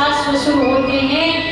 सास ससुर होते हैं।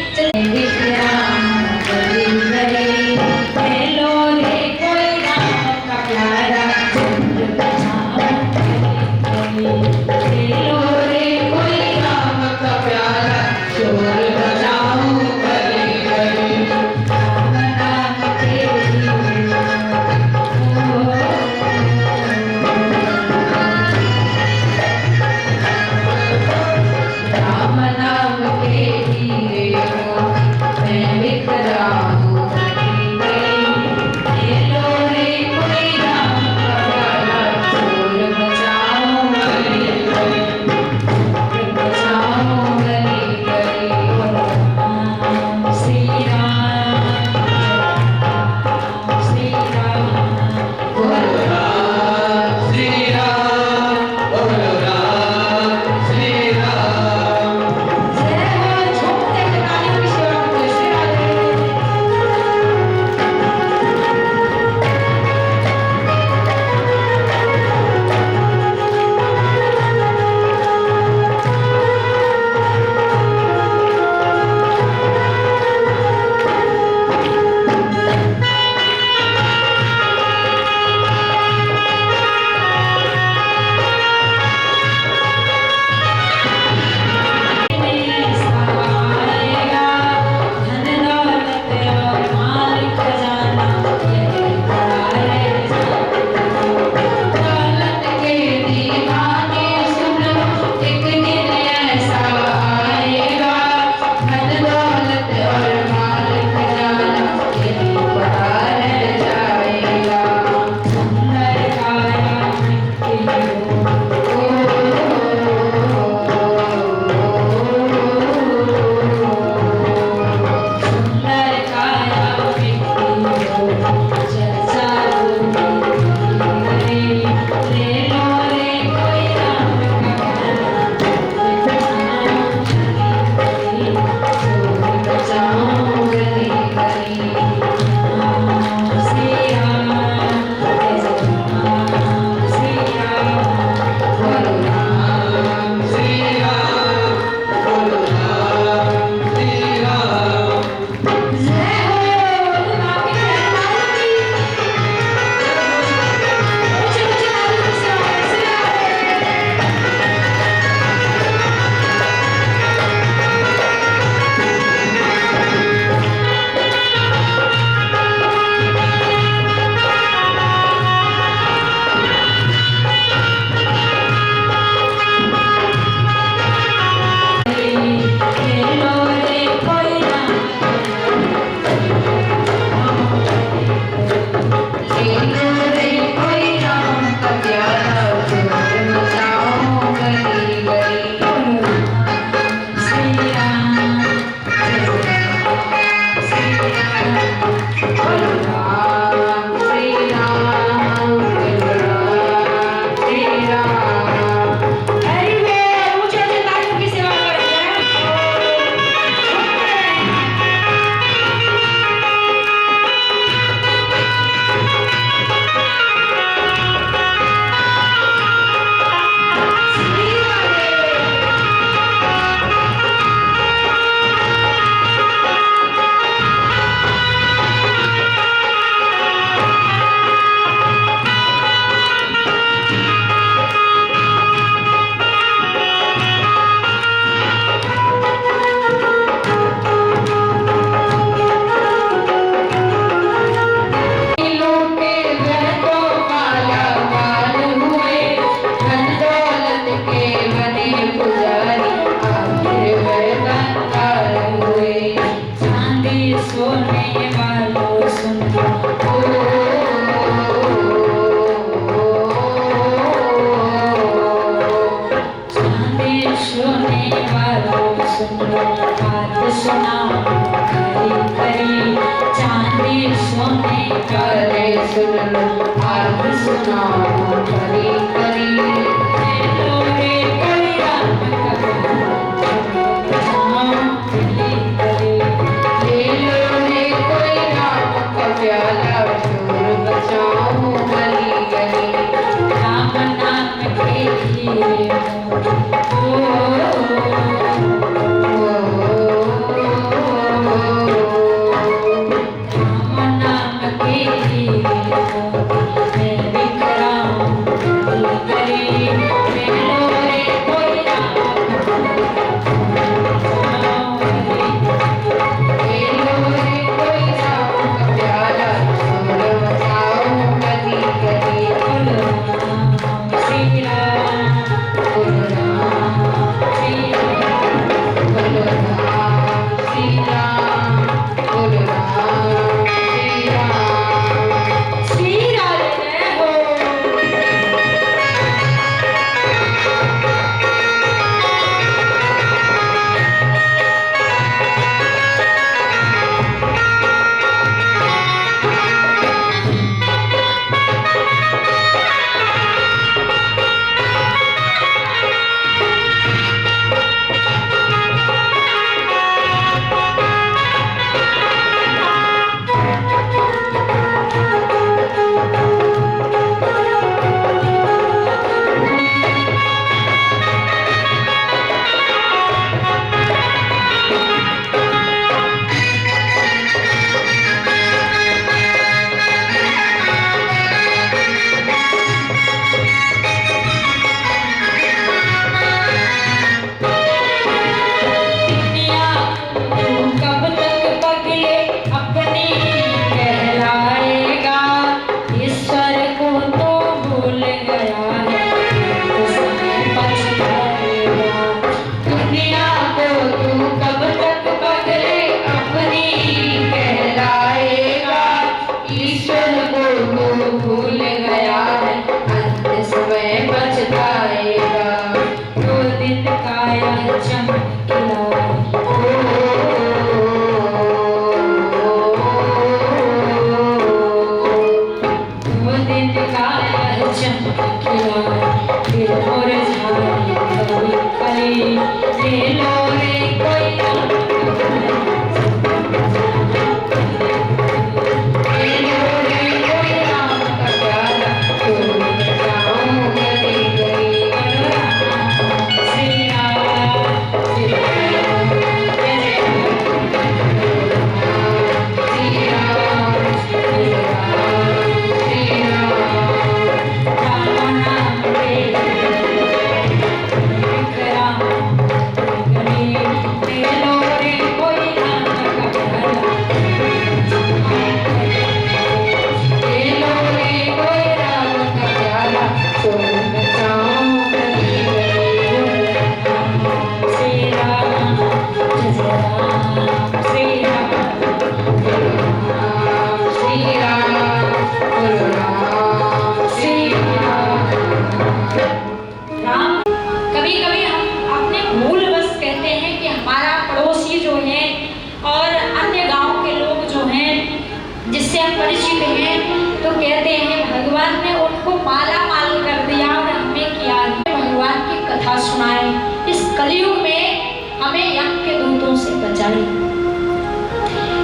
कलयुग में हमें यम के दूतों से बचाए।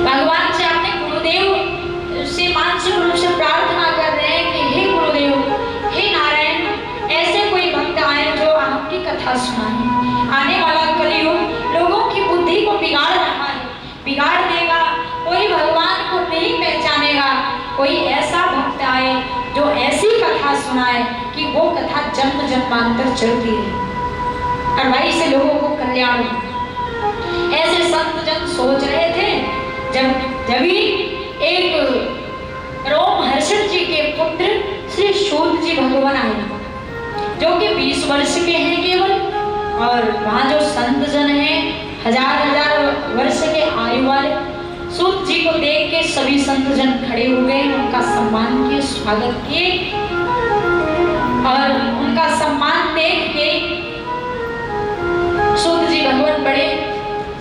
भगवान से अपने गुरुदेव से मानसिक रूप से प्रार्थना कर रहे हैं कि हे गुरुदेव, हे नारायण, ऐसे कोई भक्त आए जो आपकी कथा सुनाए। आने वाला कलयुग लोगों की बुद्धि को बिगाड़ रहा है, बिगाड़ देगा। कोई भगवान को नहीं पहचानेगा। कोई ऐसा भक्त आए जो ऐसी कथा सुनाए कि वो कथा जन्म जन्मांतर चलती है और वहीं से लोगों को कल्याण हो। ऐसे संत जन सोच रहे थे जब एक रोमहर्षण जी के पुत्र श्री सूत जी भगवान आए, जो कि 20 वर्ष के हैं केवल, और वहाँ जो संत जन हैं हजार वर्ष के आयु वाले, सूत जी को देख के सभी संत जन खड़े हो गए, उनका सम्मान किए, स्वागत किए। और उनका सम्मान देख के सूत जी भगवान बड़े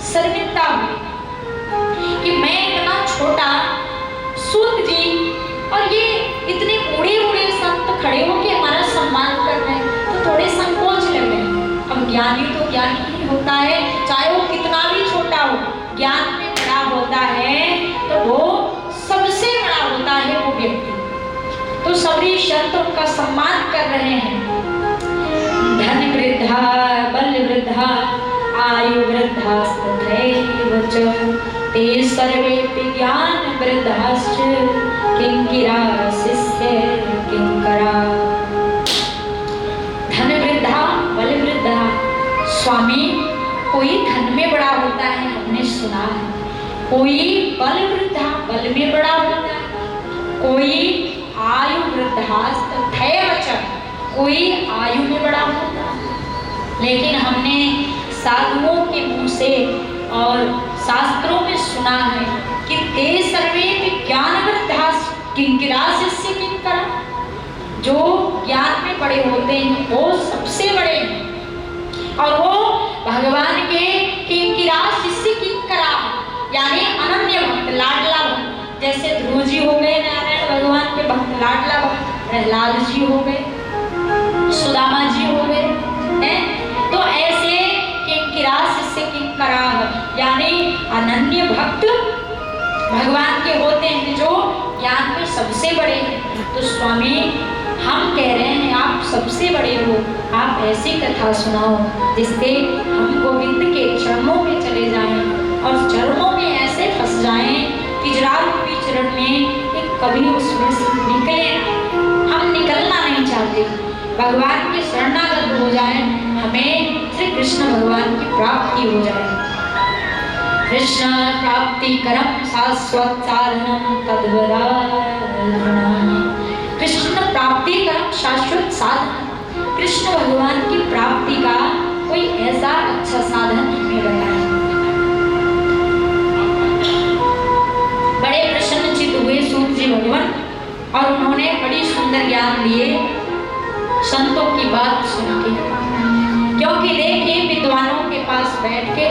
शर्मिंदा हुए कि मैं इतना छोटा सूत जी और ये इतने बूढ़े बूढ़े संत खड़े होके हमारा सम्मान कर रहे हैं, तो थोड़े संकोच लग रहे हैं। अब ज्ञानी तो ज्ञानी ही होता है, चाहे वो कितना भी छोटा हो, ज्ञान में बड़ा होता है तो वो सबसे बड़ा होता है वो व्यक्ति। तो सभी संत उनका सम्मान कर रहे हैं। धन वृद्धा बल वृद्धा आयु वृद्धा तथैव च ते सर्वेपि ज्ञान वृद्धाश्च किंकिरा शिष्य किंकरा। धन वृद्धा बल वृद्धा, स्वामी कोई धन में बड़ा होता है, हमने सुना है। कोई बल वृद्धा, बल में बड़ा होता है। कोई आयु वृद्धा तथैव च, कोई आयु में बड़ा होता है। लेकिन हमने साधुओं के मुंह से और शास्त्रों में सुना है कि ते सर्वे ज्ञान वृद्धा किंकिरा शिष्य किंकरा। जो ज्ञान में बड़े होते हैं वो सबसे बड़े हैं, और वो भगवान के किंकिरा शिष्य किंकरा, यानी अनन्य भक्त, लाडला भक्त। जैसे ध्रुव जी हो गए नारायण भगवान के भक्त, लाडला भक्त, प्रहलाद जी हो गए, सुदामा जी हो गए हैं। तो ऐसे किंकिरा शिष्य किंकरा, यानी अनन्य भक्त भगवान के होते हैं जो ज्ञान में सबसे बड़े हैं। तो स्वामी हम कह रहे हैं आप सबसे बड़े हो, आप ऐसी कथा सुनाओ जिससे हम गोविंद के चरणों में चले जाएं और चरणों में ऐसे फंस जाएं कि जरा रूपी चरण में कि कभी उसमें से निकले। हम निकलना नहीं चाहते, भगवान के शरणागत हो जाएं, हमें श्री कृष्ण भगवान की प्राप्ति हो जाए। कृष्ण प्राप्ति करम शाश्वत साधनम तद्वदारणम। कृष्ण प्राप्ति करम शाश्वत साधन, कृष्ण भगवान की प्राप्ति का कोई ऐसा अच्छा साधन हमें बताया। बड़े प्रसन्नचित्त हुए सूत जी भगवान, और उन्होंने बड़ी सुंदर ज्ञान दिए संतों की बात सुन के। क्योंकि देखिए विद्वानों के पास पास बैठ के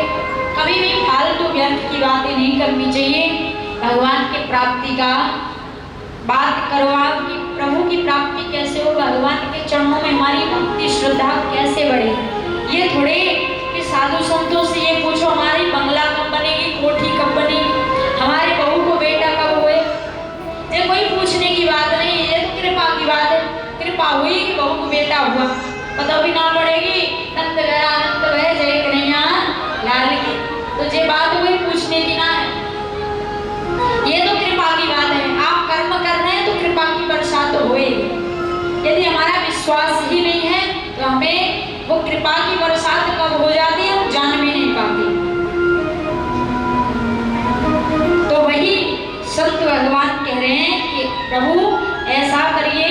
कभी भी फालतू व्यर्थ की बातें नहीं करनी चाहिए। भगवान की प्राप्ति का बात करो, आपकी प्रभु की प्राप्ति कैसे हो, भगवान के चरणों में हमारी भक्ति श्रद्धा कैसे बढ़े। ये थोड़े कि साधु संतों से ये पूछो हमारी बंगला कब बनेगी, कोठी कब बनेगी, हमारे बहू को बेटा कब हुए, ये कोई पूछने की बात नहीं। ये तो कृपा की बात है। कृपा हुई कि बहू को बेटा हुआ, पता भी ना पड़ेगी नंद गया नंद भय जय कन्हैया लाल की, तो ये बात कोई पूछने की ना है। ये तो कृपा की बात है। आप कर्म कर रहे हैं तो कृपा की बरसात तो होएगी। यदि हमारा विश्वास ही नहीं है तो हमें वो कृपा की बरसात कब हो जाती है हम जान भी नहीं पाते। तो वही संत भगवान कह रहे हैं कि प्रभु ऐसा करिए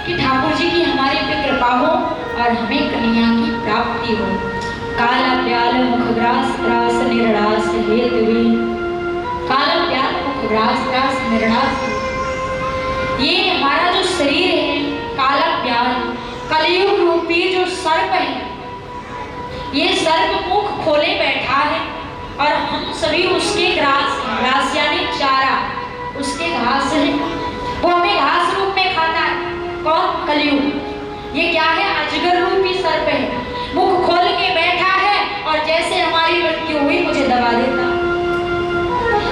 कि ठाकुर जी की हमारे पे कृपा हो और हमें कन्हैया की प्राप्ति हो। काला प्याल मुखग्रास त्रास निर्णास हेतुवी, काला प्याल मुखग्रास त्रास निर्णास, ये हमारा जो शरीर है काला प्याल कलयुग रूपी जो सर्प है, ये सर्प मुख खोले बैठा है और हम सभी उसके ग्रास, ग्रास यानी चारा, उसके घास है, वो हमें घास रूप में खाता है। कौन? कलयुग। ये क्या है? अजगर रूपी सर्प है, मुख खोल के बैठा है और जैसे हमारी मृत्यु हुई मुझे दबा देता।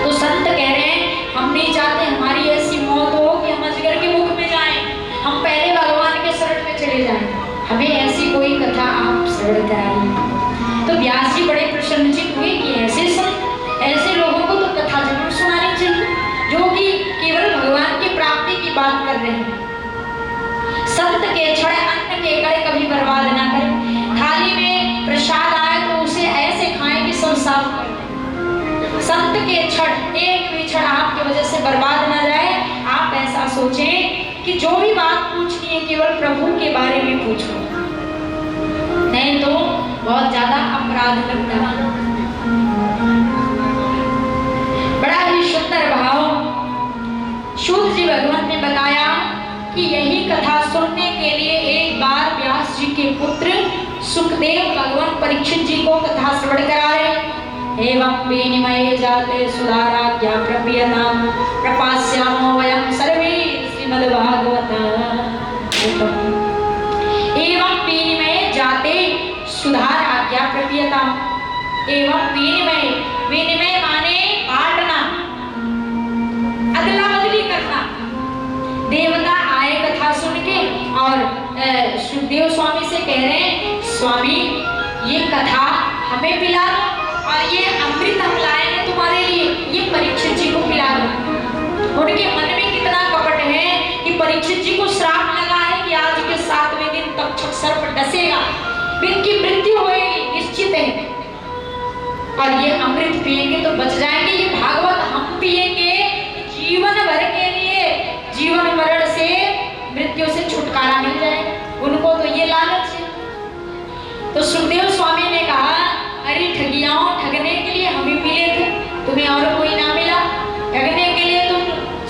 तो संत कह रहे हैं हम नहीं चाहते हमारी ऐसी मौत हो कि हम अजगर के मुख में जाएं, हम पहले भगवान के शरण में चले जाएं। हमें ऐसी कोई कथा आप श्रवण कराइए। तो व्यास जी बड़े प्रसन्नचित हुए कि ऐसे संत, ऐसे लोगों को तो कथा जरूर सुनानी चाहिए जो कि केवल भगवान की प्राप्ति की बात कर रहे हैं। संत के छड़े अन्न के कड़े कभी बर्बाद ना करें। थाली में प्रसाद आए तो उसे ऐसे खाएं कि सब साफ कर दें। संत के छड़, एक भी छड़ आपकी वजह से बर्बाद ना जाए। आप ऐसा सोचें कि जो भी बात पूछनी है केवल प्रभु के बारे में पूछो, नहीं तो बहुत ज्यादा अपराध लगता है। बड़ा ही सुंदर भाव सूत जी भगवान ने बताया कि यही कथा सुनने के लिए एक बार व्यास जी के पुत्र सुखदेव भगवान परीक्षित जी को कथा श्रवण कराए। एवं विनिमये जाते सुधाराज्ञा प्रपीयतां प्रपास्यामो वयं सर्वे श्रीमद्भागवतम्। एवं विनिमये जाते सुधाराज्ञा प्रपीयतां, एवं विनिमय, विनिमय माने बांटना, अदला बदली करना। देवता आए कथा सुन के और सुखदेव स्वामी से कह रहे हैं स्वामी ये कथा हमें पिला दो और ये अमृत हम लाए हैं तुम्हारे लिए, ये परीक्षित जी को पिला दो। उनके मन में कितना कपट है कि परीक्षित जी को श्राप लगा है कि आज के 7वें दिन तक्षक सर्प डसेगा, इनकी मृत्यु होगी निश्चित है और ये अमृत पिएंगे तो बच जाएंगे। ये भागवत हम पिएंगे जीवन भर के लिए, जीवन मरण से मृत्यु से छुटकारा मिल जाएगा। उनको तो ये लालच है। तो सुखदेव स्वामी ने कहा अरे ठगियाओं, ठगने के लिए हम ही मिले थे, तुम्हें और कोई ना मिला। ठगने के लिए तुम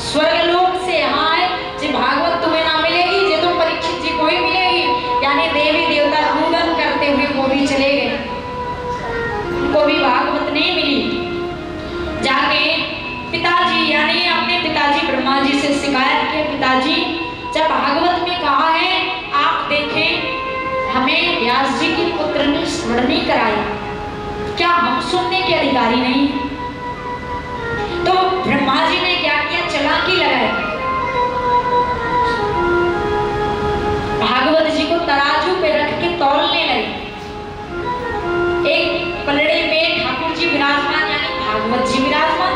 स्वर्ग लोक से यहाँ आए, जो भागवत तुम्हें ना मिलेगी, जो तुम परीक्षित जी को ही मिलेगी। यानी देवी देवता रुदन करते हुए वो भी चले गए, उनको भी भागवत नहीं मिली। जाके पिताजी यानी अपने पिताजी ब्रह्मा जी से शिकायत किया, पिताजी जब भागवत में कहा है आप देखें हमें व्यास जी के पुत्र ने स्मरण नहीं कराया, क्या हम सुनने के अधिकारी नहीं? तो ब्रह्मा जी ने क्या किया, चालाकी लगाई, भागवत जी को तराजू पे रख के तौलने लगे। एक पलड़े पे ठाकुर जी विराजमान यानी भागवत जी विराजमान,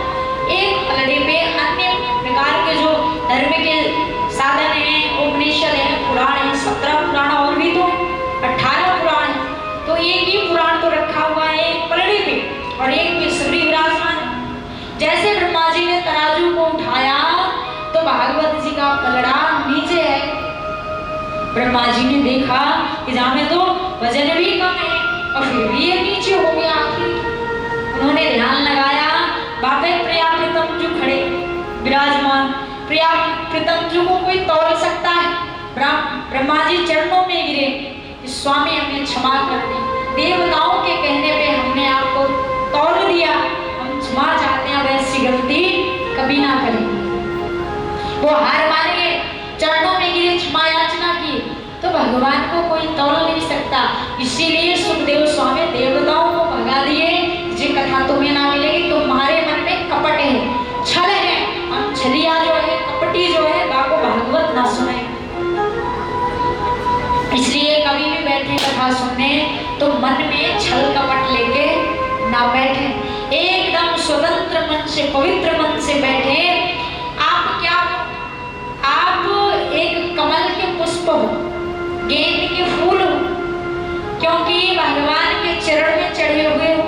एक पलड़े पे अन्य प्रकार के जो धर्म के साधन हैं, उपनिषद है, पुराण है, 17 पुराण और भी तो 18 पुराण, तो एक ही पुराण तो रखा हुआ है एक पलड़े पे और एक पे सबरी विराजमान। जैसे ब्रह्मा जी ने तराजू को उठाया तो भागवत जी का पलड़ा नीचे है। ब्रह्मा जी ने देखा कि जहाँ में तो वजन भी कम है और फिर भी ये नीचे हो गया। उन्होंने ध्यान लगाया, बापे प्रियाप्रीतम जो खड़े विराजमान, प्रियाप्रीतम जो को कोई तौल सकता है? ब्रह्मा जी चरणों में गिरे, स्वामी हमें क्षमा कर दे, देवताओं के कहने पे हमने आप इसीलिए सुखदेव स्वामी देवताओं को भगा दिए, ये कथा तुम्हें ना मिलेगी, तुम्हारे मन में कपट है, छल है, हम छलिया जो है, कपटी जो है, बाको भागवत ना सुने। इसलिए कभी भी बैठे कथा सुनने तो मन में छल कपट लेके ना बैठे, एकदम स्वतंत्र मन से, पवित्र मन से बैठे। आप क्या, आप एक कमल के पुष्प हो, गेंद के फूल हो, क्योंकि भगवान के चरण में चढ़े हुए हो।